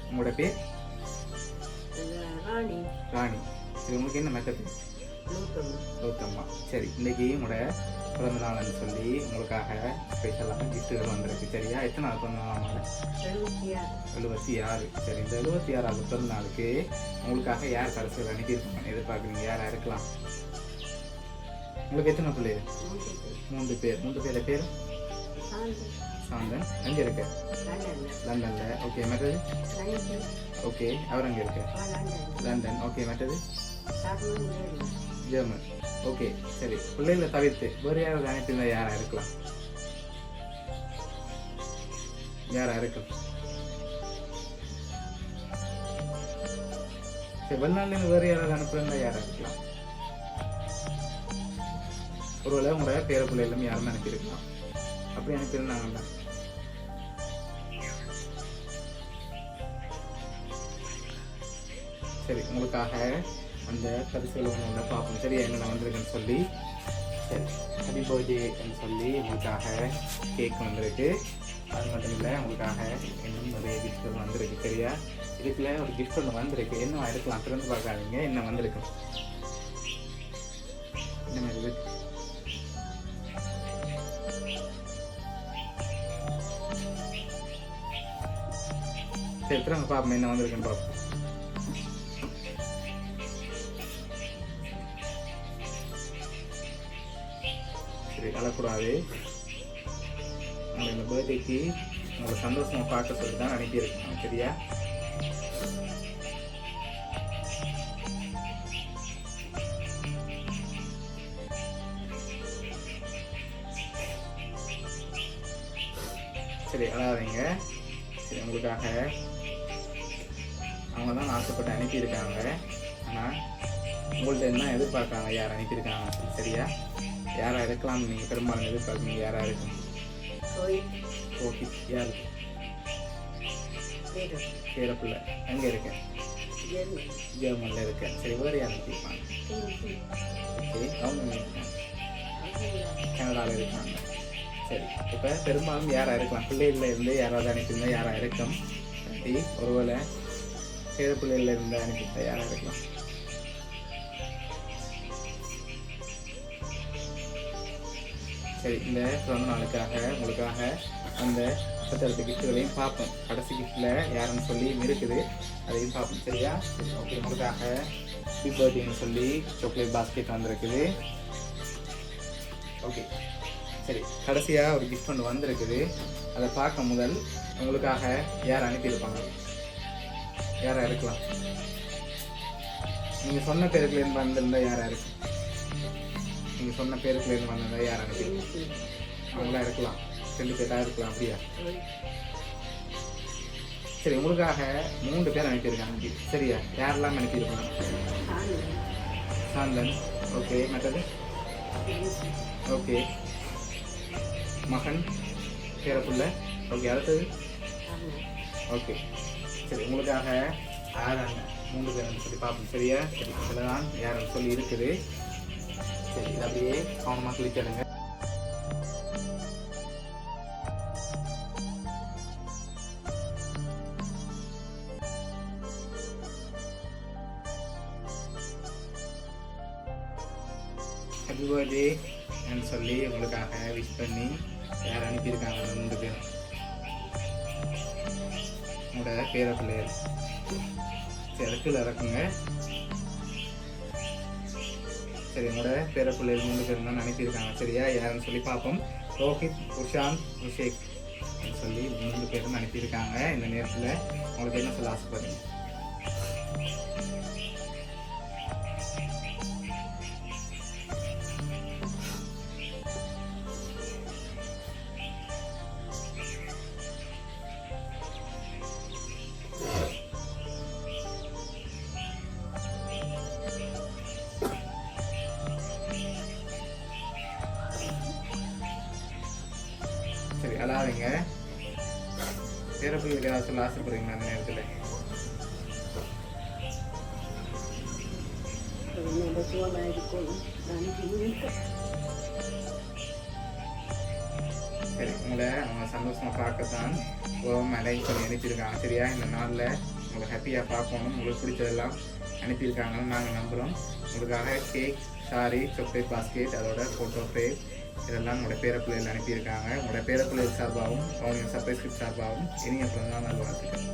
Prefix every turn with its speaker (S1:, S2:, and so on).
S1: உங்களோட பேர்?
S2: ராணி.
S1: ராணி. சரி, உங்களுக்கு என்ன மெத்தட்? கௌதம்மா. சரி, இன்னைக்கு உங்களோட பிறந்த நாள்னு சொல்லி உங்களுக்காக ஸ்பெஷலாக கிஃப்ட்டுகள் வந்திருக்கு. சரியா? எத்தனை நாள் பிறந்த நாள்? 76. சரி, இந்த 76வது பிறந்த நாளுக்கு உங்களுக்காக யார் கடைசியில் அனுப்பியிருப்பாங்க எதிர்பார்க்குறீங்க? யாராக இருக்கலாம்? உங்களுக்கு எத்தனை பிள்ளைகள்? 3 பேர். 3 பேர பேர்? சாந்தன். எங்கே இருக்க? லண்டன்ல. ஓகே, மற்றது? ஓகே, அவர் அங்கே இருக்க? லண்டன். ஓகே, மற்றது? ஜெர்மன். ஓகே, சரி, பிள்ளைகளை தவிர்த்து வேறு யாராவது அனுப்பியிருந்தா யாராக இருக்கலாம்? யாராக இருக்கும்? சரி, வெளிநாட்டிலேருந்து வேறு யாராவது அனுப்பியிருந்தா யாராக இருக்கலாம்? ஒருவேளை உங்களோட பேர பிள்ளைகளும் யாருமே அனுப்பியிருக்கலாம். அப்படி அனுப்பியிருந்தாங்கல்ல? சரி, உங்களுக்காக அந்த பரிசுகள் ஒன்று பார்ப்போம். சரி, என்னென்ன வந்திருக்குன்னு சொல்லி. சரி, ஹாப்பி பர்த்டேன்னு சொல்லி உங்களுக்காக கேக் வந்திருக்கு. அது மட்டும் இல்லை, உங்களுக்காக இன்னும் நிறைய கிஃப்ட்கள் வந்திருக்கு. சரியா? இதுக்குள்ள ஒரு கிஃப்ட் ஒன்று வந்திருக்கு. என்ன இருக்கலாம்? திறந்து பார்க்காதீங்க. என்ன வந்திருக்கு? என்ன மாதிரி இருக்கு? சரி, திறந்து பார்ப்போம் என்ன வந்திருக்குன்னு பார்ப்போம். சரி, அழக்கூடாது. உங்களை இந்த பர்த்டேக்கு உங்களை சந்தோஷமாக பார்க்க சொல்லி தான் அனுப்பியிருக்கோம். சரியா? சரி, அழாதீங்க. சரி, உங்களுக்காக அவங்க தான் ஆசைப்பட்டு அனுப்பியிருக்காங்க. ஆனால் உங்கள்கிட்ட என்ன எதிர்பார்க்காங்க யார் அனுப்பியிருக்காங்க? சரியா? யாராக இருக்கலாம்னு நீங்கள் பெரும்பாலும் எதிர்பார்க்குறீங்க? யாராக இருக்கும்? ரோஹித். யார்? பேரப்பிள்ளை. எங்கே இருக்கேன்? ஜெர்மனில் இருக்கேன். சரி, வேறு யார் அனுப்பியிருப்பாங்க? ஓகே, அவங்க எங்கே இருக்காங்க? கனடாவில் இருக்காங்க. சரி, இப்போ பெரும்பாலும் யாராக இருக்கலாம்? பிள்ளைகளில் இருந்து யாராவது அனுப்பியிருந்தா யாராக இருக்கும்? சரி, ஒருவேளை பேரப்பிள்ளைகளில் இருந்து அனுப்பியிருந்தா யாராக இருக்கலாம்? சரி, இந்த பிறந்த நாளுக்காக உங்களுக்காக அந்த 10 கிஃப்ட்டுகளையும் பார்ப்போம். கடைசி கிஃப்டில் யாருன்னு சொல்லி இருக்குது, அதையும் பார்ப்போம். சரியா? ஓகே, உங்களுக்காக ஹாப்பி பர்த்டேன்னு சொல்லி சாக்லேட் பாஸ்கெட் வந்திருக்குது. ஓகே, சரி, கடைசியாக ஒரு கிஃப்ட் ஒன்று வந்திருக்குது. அதை பார்க்க முதல் உங்களுக்காக யார் அனுப்பியிருப்பாங்க? யாராக இருக்கலாம்? நீங்கள் சொன்ன பேருக்குலேருந்து வந்திருந்தால் யாராக இருக்கு? நீங்கள் சொன்ன பேருக்குலேருந்து வந்திருந்தால் யார் அனுப்பி? அவங்களா இருக்கலாம். 2 பேராக இருக்கலாம். அப்படியா? சரி, உங்களுக்காக 3 பேர் அனுப்பியிருக்காங்க. சரியா? யாரெல்லாம் அனுப்பியிருக்காங்க? சாந்தன். ஓகே, மற்றது? ஓகே, மகன், பேரப்புள்ள. ஓகே, அடுத்தது? ஓகே, சரி, உங்களுக்காக யாராங்க 3 பேர் சொல்லி பார்ப்போம். சரியா? சரி, இதில் தான் யாருன்னு சொல்லி இருக்குது. சரி, இது அப்படியே கவனமாக கிளிச்சிடுங்க. ஹாப்பி பர்த்டேன்னு சொல்லி உங்களுக்காக விஷ் பண்ணி யார் அனுப்பியிருக்காங்க? 3 பேர். உங்களோட பேரப்பிள்ளையர். சரி, அதுக்குள்ள இறக்குங்க. சரி, உங்களோட பேரப்பிள்ளைகள் 3 பேர் தான் அனுப்பியிருக்காங்க. சரியா? யாருன்னு சொல்லி பார்ப்போம். ரோஹித், உஷாந்த், உஷேக் சொல்லி 3 பேரும் அனுப்பியிருக்காங்க. இந்த நேரத்தில் உங்களுக்கு என்ன சொல்ல ஆசைப்படுறீங்க? சரி, அழாதீங்க. பேரப்பிள்ளைகளுக்கு ஏதாவது சொல்ல ஆசைப்படுறீங்களா அந்த நேரத்தில்? சரி, உங்களை அவங்க சந்தோஷமாக பார்க்கத்தான் லைக் பண்ணி அனுப்பியிருக்காங்க. சரியா, இந்த நாளில் உங்களை ஹாப்பியாக பார்க்கணும், உங்களுக்கு பிடிச்சதெல்லாம் அனுப்பியிருக்காங்கன்னு நாங்கள் நம்புகிறோம். உங்களுக்காக கேக், சாரி, சாக்லேட் பாஸ்கெட், அதோட ஃபோட்டோ ஃப்ரேம் இதெல்லாம் உங்களோட பேரப்பிள்ளைகள் அனுப்பியிருக்காங்க. உங்களோட பேரப்பிள்ளைகள் சார்பாகவும் அவங்க சர்ப்ரைஸ் கிஃப்ட் சார்பாகவும் இனிய பிறந்தநாள் வாழ்த்துக்கள்.